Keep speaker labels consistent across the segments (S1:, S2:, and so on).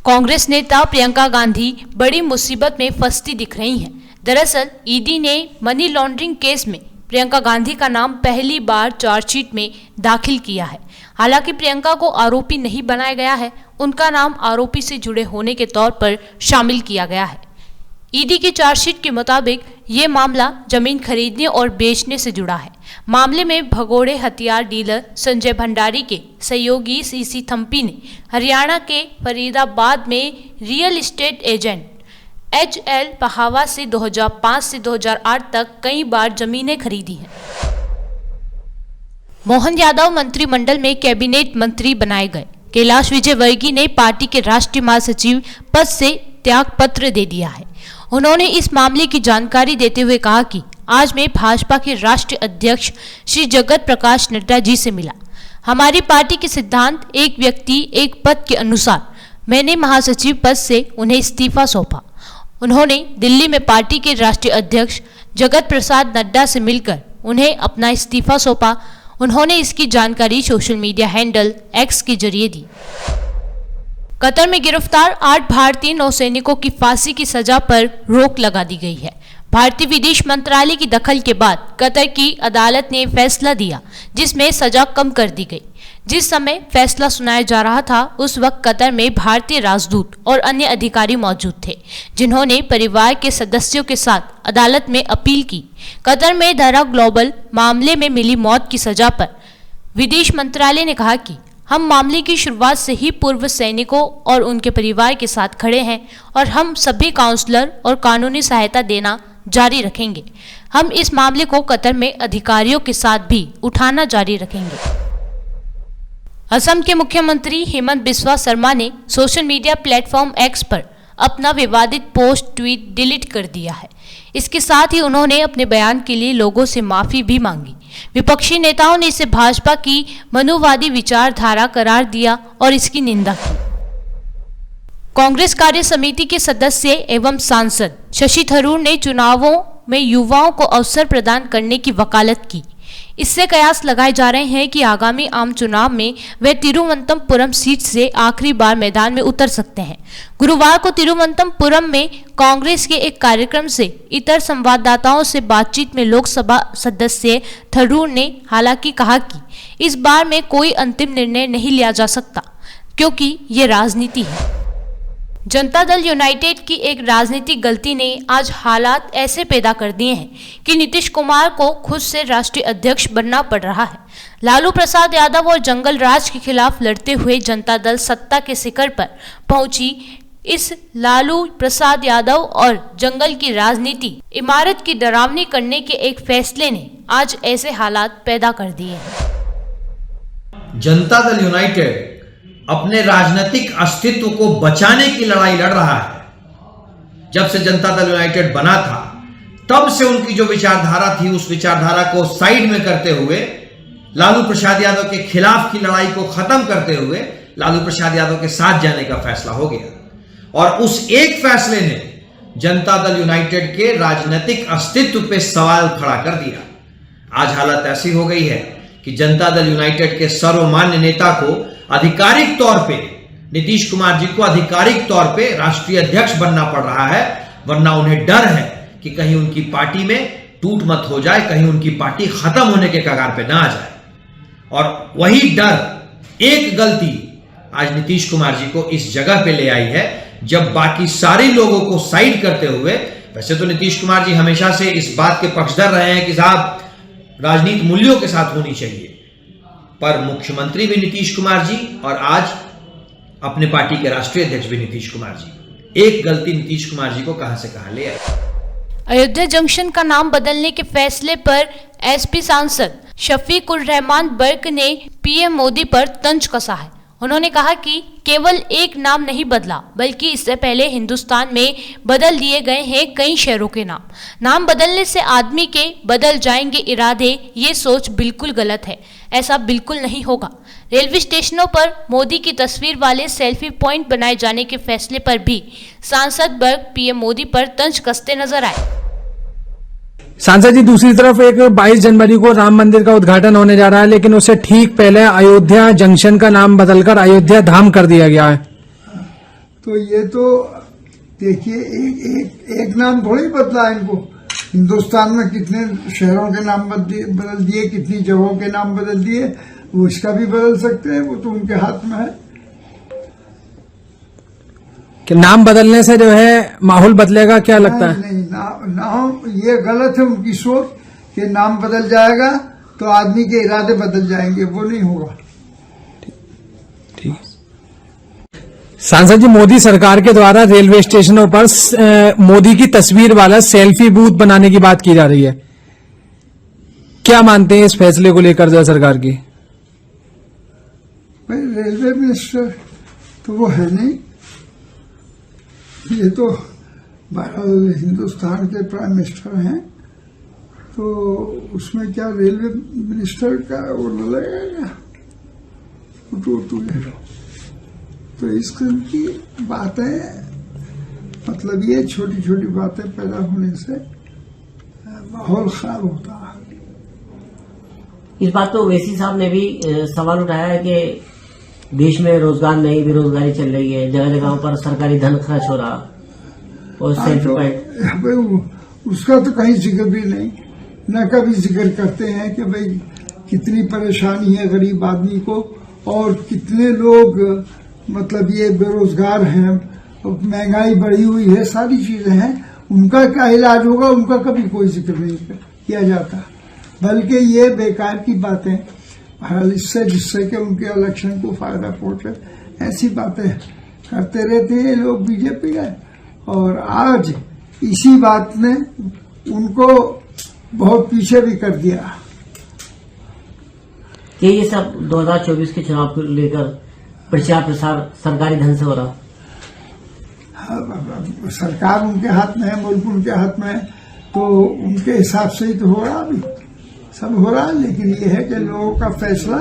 S1: कांग्रेस नेता प्रियंका गांधी बड़ी मुसीबत में फंसती दिख रही हैं। दरअसल ईडी ने मनी लॉन्ड्रिंग केस में प्रियंका गांधी का नाम पहली बार चार्जशीट में दाखिल किया है। हालांकि प्रियंका को आरोपी नहीं बनाया गया है, उनका नाम आरोपी से जुड़े होने के तौर पर शामिल किया गया है। ईडी की चार्जशीट के मुताबिक ये मामला जमीन खरीदने और बेचने से जुड़ा है। मामले में भगोड़े हथियार डीलर संजय भंडारी के सहयोगी सीसी थम्पी ने हरियाणा के फरीदाबाद में रियल एस्टेट एजेंट HL पहावा से 2005 से 2008 तक कई बार जमीनें खरीदी हैं। मोहन यादव मंत्रिमंडल में कैबिनेट मंत्री बनाए गए। कैलाश विजयवर्गीय ने पार्टी के राष्ट्रीय महासचिव पद से त्याग पत्र दे दिया है। उन्होंने इस मामले की जानकारी देते हुए कहा कि आज मैं भाजपा के राष्ट्रीय अध्यक्ष श्री जगत प्रकाश नड्डा जी से मिला। हमारी पार्टी के सिद्धांत एक व्यक्ति एक पद के अनुसार मैंने महासचिव पद से उन्हें इस्तीफा सौंपा। उन्होंने दिल्ली में पार्टी के राष्ट्रीय अध्यक्ष जगत प्रसाद नड्डा से मिलकर उन्हें अपना इस्तीफा सौंपा। उन्होंने इसकी जानकारी सोशल मीडिया हैंडल X के जरिए दी। कतर में गिरफ्तार 8 भारतीय नौसैनिकों की फांसी की सजा पर रोक लगा दी गई है। भारतीय विदेश मंत्रालय की दखल के बाद कतर की अदालत ने फैसला दिया, जिसमें सजा कम कर दी गई। जिस समय फैसला सुनाया जा रहा था, उस वक्त कतर में भारतीय राजदूत और अन्य अधिकारी मौजूद थे, जिन्होंने परिवार के सदस्यों के साथ अदालत में अपील की। कतर में धरा ग्लोबल मामले में मिली मौत की सजा पर विदेश मंत्रालय ने कहा कि हम मामले की शुरुआत से ही पूर्व सैनिकों और उनके परिवार के साथ खड़े हैं और हम सभी काउंसलर और कानूनी सहायता देना जारी रखेंगे। हम इस मामले को कतर में अधिकारियों के साथ भी उठाना जारी रखेंगे। असम के मुख्यमंत्री हेमंत बिस्वा शर्मा ने सोशल मीडिया प्लेटफॉर्म X पर अपना विवादित पोस्ट ट्वीट डिलीट कर दिया है। इसके साथ ही उन्होंने अपने बयान के लिए लोगों से माफी भी मांगी। विपक्षी नेताओं ने इसे भाजपा की मनुवादी विचारधारा करार दिया और इसकी निंदा की। कांग्रेस कार्य समिति के सदस्य एवं सांसद शशि थरूर ने चुनावों में युवाओं को अवसर प्रदान करने की वकालत की। इससे कयास लगाए जा रहे हैं कि आगामी आम चुनाव में वे तिरुवनंतपुरम सीट से आखिरी बार मैदान में उतर सकते हैं। गुरुवार को तिरुवनंतपुरम में कांग्रेस के एक कार्यक्रम से इतर संवाददाताओं से बातचीत में लोकसभा सदस्य थरूर ने हालांकि कहा कि इस बार में कोई अंतिम निर्णय नहीं लिया जा सकता, क्योंकि ये राजनीति है। जनता दल यूनाइटेड की एक राजनीतिक गलती ने आज हालात ऐसे पैदा कर दिए हैं कि नीतीश कुमार को खुद से राष्ट्रीय अध्यक्ष बनना पड़ रहा है। लालू प्रसाद यादव और जंगल राज के खिलाफ लड़ते हुए जनता दल सत्ता के शिखर पर पहुंची। इस लालू प्रसाद यादव और जंगल की राजनीति इमारत की डरावनी करने के एक फैसले ने आज ऐसे हालात पैदा कर दिए हैं।
S2: जनता दल यूनाइटेड अपने राजनीतिक अस्तित्व को बचाने की लड़ाई लड़ रहा है। जब से जनता दल यूनाइटेड बना था, तब से उनकी जो विचारधारा थी, उस विचारधारा को साइड में करते हुए लालू प्रसाद यादव के खिलाफ की लड़ाई को खत्म करते हुए लालू प्रसाद यादव के साथ जाने का फैसला हो गया। और उस एक फैसले ने जनता दल यूनाइटेड के राजनीतिक अस्तित्व पे सवाल खड़ा कर दिया। आज हालत ऐसी हो गई है कि जनता दल यूनाइटेड के सर्वमान्य नेता को आधिकारिक तौर पे, नीतीश कुमार जी को आधिकारिक तौर पे राष्ट्रीय अध्यक्ष बनना पड़ रहा है, वरना उन्हें डर है कि कहीं उनकी पार्टी में टूट मत हो जाए, कहीं उनकी पार्टी खत्म होने के कगार पे ना आ जाए। और वही डर, एक गलती आज नीतीश कुमार जी को इस जगह पे ले आई है, जब बाकी सारे लोगों को साइड करते हुए, वैसे तो नीतीश कुमार जी हमेशा से इस बात के पक्षधर रहे हैं कि साहब राजनीति मूल्यों के साथ होनी चाहिए, पर मुख्यमंत्री भी नीतीश कुमार जी और आज अपने पार्टी के राष्ट्रीय अध्यक्ष भी नीतीश कुमार जी। एक गलती नीतीश कुमार जी को कहां से कहां ले आई।
S1: अयोध्या जंक्शन का नाम बदलने के फैसले पर SP सांसद शफीक उर रहमान बर्क ने PM मोदी पर तंज कसा है। उन्होंने कहा कि केवल एक नाम नहीं बदला, बल्कि इससे पहले हिंदुस्तान में बदल दिए गए हैं कई शहरों के नाम। नाम बदलने से आदमी के बदल जाएंगे इरादे, ये सोच बिल्कुल गलत है। ऐसा बिल्कुल नहीं होगा। रेलवे स्टेशनों पर मोदी की तस्वीर वाले सेल्फी पॉइंट बनाए जाने के फैसले पर भी सांसद वर्ग PM मोदी पर तंज कसते नजर आए।
S3: सांसद जी, दूसरी तरफ एक 22 जनवरी को राम मंदिर का उद्घाटन होने जा रहा है, लेकिन उससे ठीक पहले अयोध्या जंक्शन का नाम बदलकर अयोध्या धाम कर दिया गया है।
S4: तो ये तो देखिए एक नाम थोड़ी बदला इनको। हिंदुस्तान में कितने शहरों के नाम बदल दिए, कितनी जगहों के नाम बदल दिए, वो इसका भी बदल सकते हैं, वो तो उनके हाथ में है।
S3: कि नाम बदलने से जो है माहौल बदलेगा, क्या लगता है?
S4: नहीं, नाम ये गलत है उनकी सोच कि नाम बदल जाएगा तो आदमी के इरादे बदल जाएंगे, वो नहीं होगा।
S3: ठीक। सांसद जी, मोदी सरकार के द्वारा रेलवे स्टेशनों पर मोदी की तस्वीर वाला सेल्फी बूथ बनाने की बात की जा रही है, क्या मानते हैं इस फैसले को लेकर जो है सरकार की?
S4: भाई रेलवे मिनिस्टर तो वो है नहीं, ये तो हिंदुस्तान के प्राइम मिनिस्टर हैं, तो उसमें क्या रेलवे मिनिस्टर का वो न लगेगा? तो इस किस्म की बातें, मतलब ये छोटी छोटी बातें पैदा होने से माहौल खराब होता है।
S5: इस बात तो ओवैसी साहब ने भी सवाल उठाया है कि देश में रोजगार नहीं, बेरोजगारी चल रही है, जगह जगह पर सरकारी धन खर्च हो रहा और
S4: उसका तो कहीं जिक्र भी नहीं, न कभी जिक्र करते हैं कि भाई कितनी परेशानी है गरीब आदमी को और कितने लोग मतलब ये बेरोजगार हैं, महंगाई बढ़ी हुई है, सारी चीजें हैं, उनका क्या इलाज होगा, उनका कभी कोई जिक्र नहीं किया जाता, बल्कि ये बेकार की बातें इससे जिससे कि उनके इलेक्शन को फायदा पहुंचे, ऐसी बातें करते रहते हैं लोग बीजेपी के। और आज इसी बात ने उनको बहुत पीछे भी कर दिया।
S5: ये सब 2024 के चुनाव को लेकर प्रचार प्रसार सरकारी धन से हो रहा?
S4: सरकार उनके हाथ में है, मुल्क उनके हाथ में है, तो उनके हिसाब से ही तो हो रहा, अभी सब हो रहा है। लेकिन ये है कि लोगों का फैसला,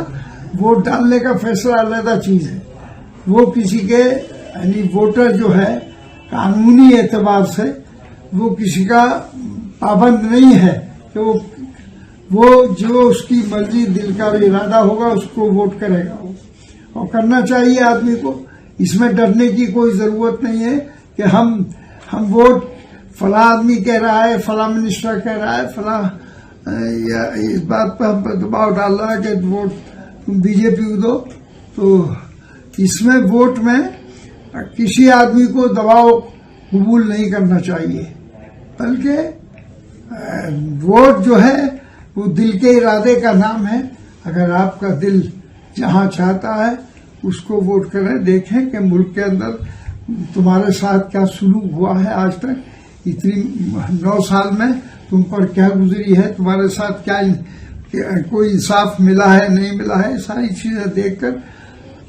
S4: वोट डालने का फैसला अलग चीज है, वो किसी के यानी वोटर जो है कानूनी एतबार से वो किसी का पाबंद नहीं है कि वो जो उसकी मर्जी, दिल का इरादा होगा उसको वोट करेगा, और करना चाहिए आदमी को। इसमें डरने की कोई जरूरत नहीं है कि हम वोट फला आदमी कह रहा है, फला मिनिस्टर कह रहा है, फला या इस बात पर हम पर दबाव डाल रहा है कि वोट तुम बीजेपी को दो। तो इसमें वोट में किसी आदमी को दबाव कबूल नहीं करना चाहिए, बल्कि वोट जो है वो दिल के इरादे का नाम है। अगर आपका दिल जहां चाहता है उसको वोट करें। देखें कि मुल्क के अंदर तुम्हारे साथ क्या सुलूक हुआ है आज तक, इतनी 9 साल में तुम पर क्या गुजरी है, तुम्हारे साथ क्या कोई इंसाफ मिला है, नहीं मिला है, सारी चीजें देखकर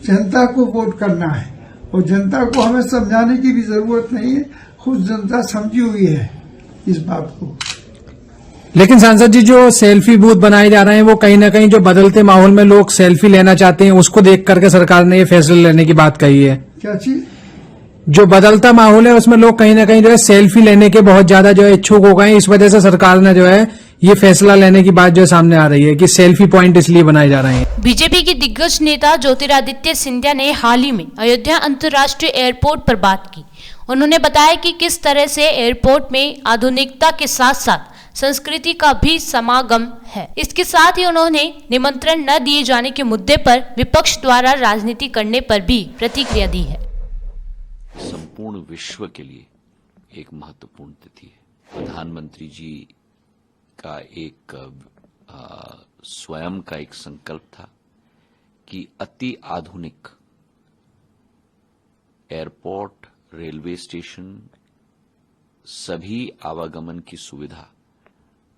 S4: जनता को वोट करना है। और जनता को हमें समझाने की भी जरूरत नहीं है, खुद जनता समझी हुई है इस बात को।
S3: लेकिन सांसद जी, जो सेल्फी बूथ बनाए जा रहे हैं वो कहीं ना कहीं जो बदलते माहौल में लोग सेल्फी लेना चाहते हैं, उसको देख करके सरकार ने ये फैसला लेने की बात कही है।
S4: क्या चीज?
S3: जो बदलता माहौल है उसमें लोग कहीं ना कहीं जो है सेल्फी लेने के बहुत ज्यादा जो है इच्छुक हो गए हैं, इस वजह से सरकार ने जो है ये फैसला लेने की बात जो सामने आ रही है कि सेल्फी पॉइंट इसलिए बनाए जा रहे हैं।
S1: बीजेपी के दिग्गज नेता ज्योतिरादित्य सिंधिया ने हाल ही में अयोध्या अंतर्राष्ट्रीय एयरपोर्ट पर बात की। उन्होंने बताया कि किस तरह से एयरपोर्ट में आधुनिकता के साथ साथ संस्कृति का भी समागम है। इसके साथ ही उन्होंने निमंत्रण न दिए जाने के मुद्दे पर विपक्ष द्वारा राजनीति करने पर भी प्रतिक्रिया दी है।
S6: संपूर्ण विश्व के लिए एक महत्वपूर्ण तिथि है। प्रधानमंत्री जी का एक स्वयं का एक संकल्प था कि अति आधुनिक एयरपोर्ट, रेलवे स्टेशन, सभी आवागमन की सुविधा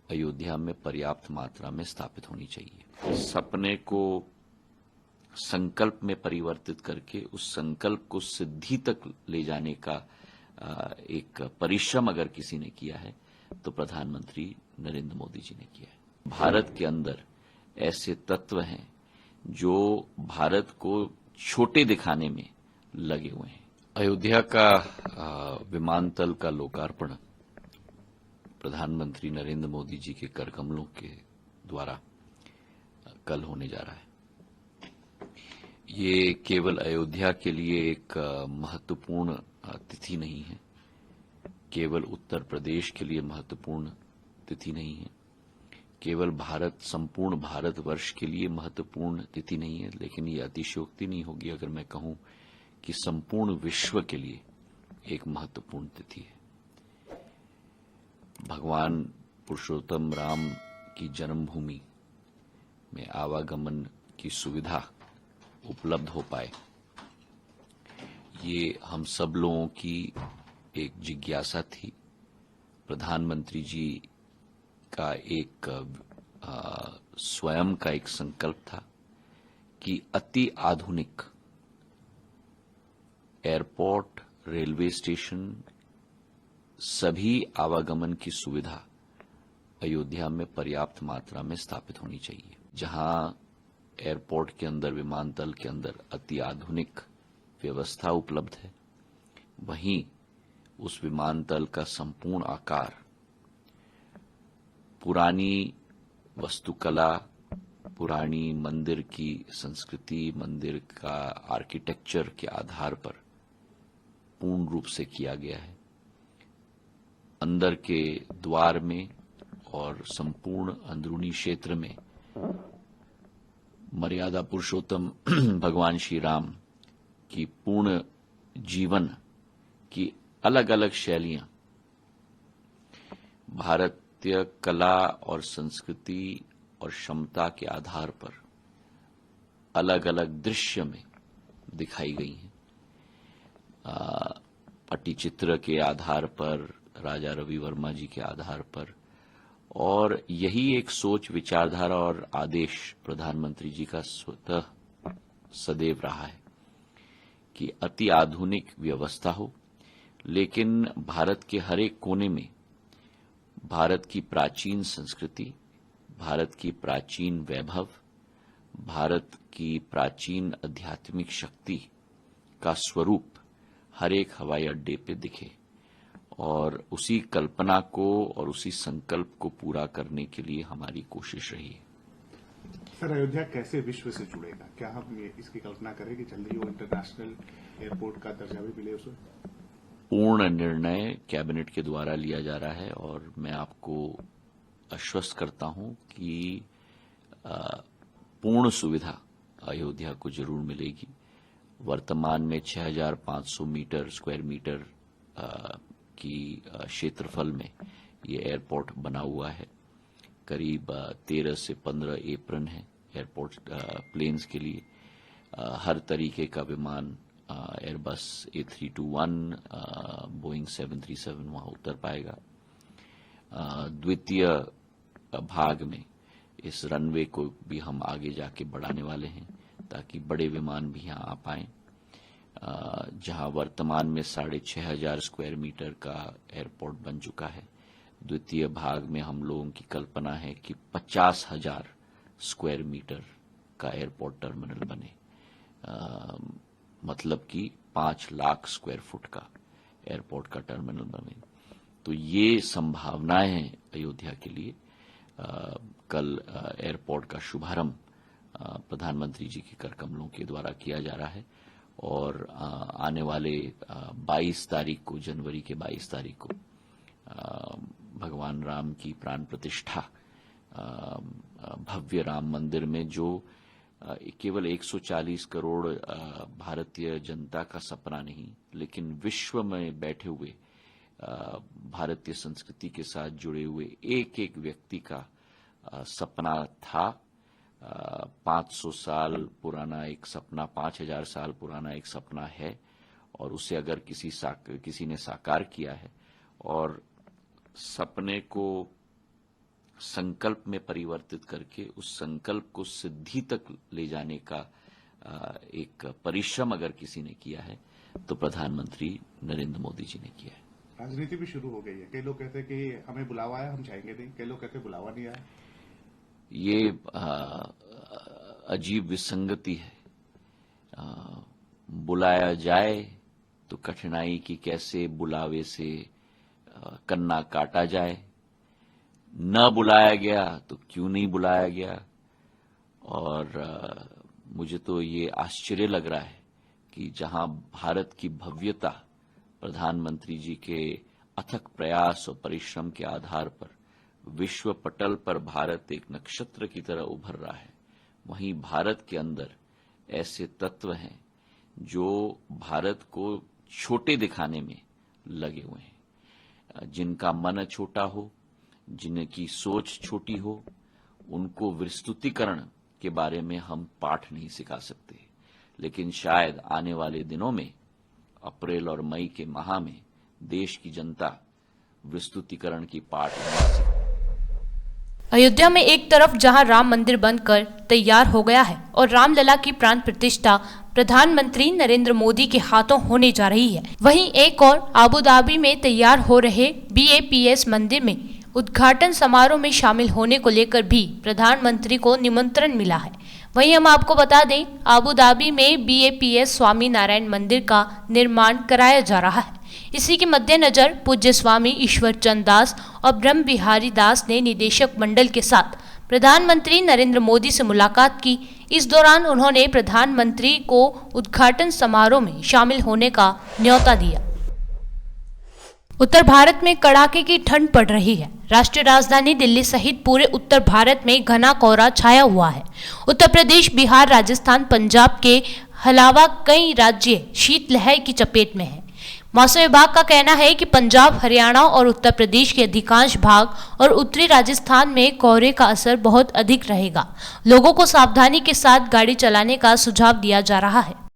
S6: अयोध्या में पर्याप्त मात्रा में स्थापित होनी चाहिए। सपने को संकल्प में परिवर्तित करके उस संकल्प को सिद्धि तक ले जाने का एक परिश्रम अगर किसी ने किया है तो प्रधानमंत्री नरेंद्र मोदी जी ने किया है। भारत के अंदर ऐसे तत्व हैं जो भारत को छोटे दिखाने में लगे हुए हैं। अयोध्या का विमानतल का लोकार्पण प्रधानमंत्री नरेंद्र मोदी जी के करकमलों के द्वारा कल होने जा रहा है। ये केवल अयोध्या के लिए एक महत्वपूर्ण तिथि नहीं है, केवल उत्तर प्रदेश के लिए महत्वपूर्ण तिथि नहीं है, केवल संपूर्ण भारतवर्ष के लिए महत्वपूर्ण तिथि नहीं है, लेकिन ये अतिशयोक्ति नहीं होगी अगर मैं कहूं कि संपूर्ण विश्व के लिए एक महत्वपूर्ण तिथि है। भगवान पुरुषोत्तम राम की जन्मभूमि में आवागमन की सुविधा उपलब्ध हो पाए, ये हम सब लोगों की एक जिज्ञासा थी। प्रधानमंत्री जी का एक स्वयं का एक संकल्प था कि अति आधुनिक एयरपोर्ट, रेलवे स्टेशन, सभी आवागमन की सुविधा अयोध्या में पर्याप्त मात्रा में स्थापित होनी चाहिए। जहां एयरपोर्ट के अंदर, विमानतल के अंदर अति आधुनिक व्यवस्था उपलब्ध है, वहीं उस विमानतल का संपूर्ण आकार पुरानी वास्तुकला, पुरानी मंदिर की संस्कृति, मंदिर का आर्किटेक्चर के आधार पर पूर्ण रूप से किया गया है। अंदर के द्वार में और संपूर्ण अंदरूनी क्षेत्र में मर्यादा पुरुषोत्तम भगवान श्री राम की पूर्ण जीवन की अलग अलग शैलियां भारतीय कला और संस्कृति और क्षमता के आधार पर अलग अलग दृश्य में दिखाई गई हैं। पट्टीचित्र के आधार पर, राजा रवि वर्मा जी के आधार पर, और यही एक सोच, विचारधारा और आदेश प्रधानमंत्री जी का स्वतः सदैव रहा है कि अति आधुनिक व्यवस्था हो, लेकिन भारत के हर एक कोने में भारत की प्राचीन संस्कृति, भारत की प्राचीन वैभव, भारत की प्राचीन आध्यात्मिक शक्ति का स्वरूप हर एक हवाई अड्डे पे दिखे। और उसी कल्पना को और उसी संकल्प को पूरा करने के लिए हमारी कोशिश रही है।
S7: सर, अयोध्या कैसे विश्व से जुड़ेगा? क्या हम इसकी कल्पना करें कि जल्दी वो इंटरनेशनल एयरपोर्ट का दर्जा भी मिले उसे?
S6: पूर्ण निर्णय कैबिनेट के द्वारा लिया जा रहा है और मैं आपको आश्वस्त करता हूं कि पूर्ण सुविधा अयोध्या को जरूर मिलेगी। वर्तमान में 6,500 स्क्वायर मीटर की क्षेत्रफल में ये एयरपोर्ट बना हुआ है। करीब 13 से 15 एप्रन है एयरपोर्ट प्लेन्स के लिए। हर तरीके का विमान, एयरबस A321, बोइंग 737 वहां उतर पाएगा। द्वितीय भाग में इस रनवे को भी हम आगे जाके बढ़ाने वाले हैं ताकि बड़े विमान भी यहाँ आ पाएं। जहां वर्तमान में 6,500 स्क्वायर मीटर का एयरपोर्ट बन चुका है, द्वितीय भाग में हम लोगों की कल्पना है कि 50,000 स्क्वायर मीटर का एयरपोर्ट टर्मिनल बने, मतलब कि 5 लाख स्क्वायर फुट का एयरपोर्ट का टर्मिनल बने। तो ये संभावनाएं हैं अयोध्या के लिए। कल एयरपोर्ट का शुभारंभ प्रधानमंत्री जी के कर कमलों के द्वारा किया जा रहा है और आने वाले 22 तारीख को, जनवरी के 22 तारीख को भगवान राम की प्राण प्रतिष्ठा भव्य राम मंदिर में, जो केवल 140 करोड़ भारतीय जनता का सपना नहीं, लेकिन विश्व में बैठे हुए भारतीय संस्कृति के साथ जुड़े हुए एक एक व्यक्ति का सपना था। 500 साल पुराना एक सपना, 5,000 साल पुराना एक सपना है और उसे अगर किसी ने साकार किया है और सपने को संकल्प में परिवर्तित करके उस संकल्प को सिद्धि तक ले जाने का एक परिश्रम अगर किसी ने किया है तो प्रधानमंत्री नरेंद्र मोदी जी ने किया है।
S7: राजनीति भी शुरू हो गई है। कई लोग कहते हैं कि हमें बुलावा आया, हम जाएंगे नहीं। कई लोग कहते हैं बुलावा नहीं आया।
S6: ये अजीब विसंगति है। बुलाया जाए तो कठिनाई की कैसे बुलावे से कन्ना काटा जाए, न बुलाया गया तो क्यों नहीं बुलाया गया, और मुझे तो ये आश्चर्य लग रहा है कि जहां भारत की भव्यता प्रधानमंत्री जी के अथक प्रयास और परिश्रम के आधार पर विश्व पटल पर भारत एक नक्षत्र की तरह उभर रहा है, वहीं भारत के अंदर ऐसे तत्व हैं जो भारत को छोटे दिखाने में लगे हुए हैं। जिनका मन छोटा हो, जिनकी सोच छोटी हो, उनको विस्तृतीकरण के बारे में हम पाठ नहीं सिखा सकते, लेकिन शायद आने वाले दिनों में अप्रैल और मई के माह में देश की जनता विस्तृतीकरण की पाठ बना सकती।
S1: अयोध्या में एक तरफ जहां राम मंदिर बनकर तैयार हो गया है और रामलला की प्राण प्रतिष्ठा प्रधानमंत्री नरेंद्र मोदी के हाथों होने जा रही है, वहीं एक और अबू धाबी में तैयार हो रहे BAPS मंदिर में उद्घाटन समारोह में शामिल होने को लेकर भी प्रधानमंत्री को निमंत्रण मिला है। वहीं हम आपको बता दें, अबू धाबी में BAPS स्वामी नारायण मंदिर का निर्माण कराया जा रहा है। इसी के मद्देनजर पूज्य स्वामी ईश्वर चंद दास और ब्रह्म बिहारी दास ने निदेशक मंडल के साथ प्रधानमंत्री नरेंद्र मोदी से मुलाकात की। इस दौरान उन्होंने प्रधानमंत्री को उद्घाटन समारोह में शामिल होने का न्योता दिया। उत्तर भारत में कड़ाके की ठंड पड़ रही है। राष्ट्रीय राजधानी दिल्ली सहित पूरे उत्तर भारत में घना कोहरा छाया हुआ है। उत्तर प्रदेश, बिहार, राजस्थान, पंजाब के अलावा कई राज्य शीतलहर की चपेट में हैं। मौसम विभाग का कहना है कि पंजाब, हरियाणा और उत्तर प्रदेश के अधिकांश भाग और उत्तरी राजस्थान में कोहरे का असर बहुत अधिक रहेगा। लोगों को सावधानी के साथ गाड़ी चलाने का सुझाव दिया जा रहा है।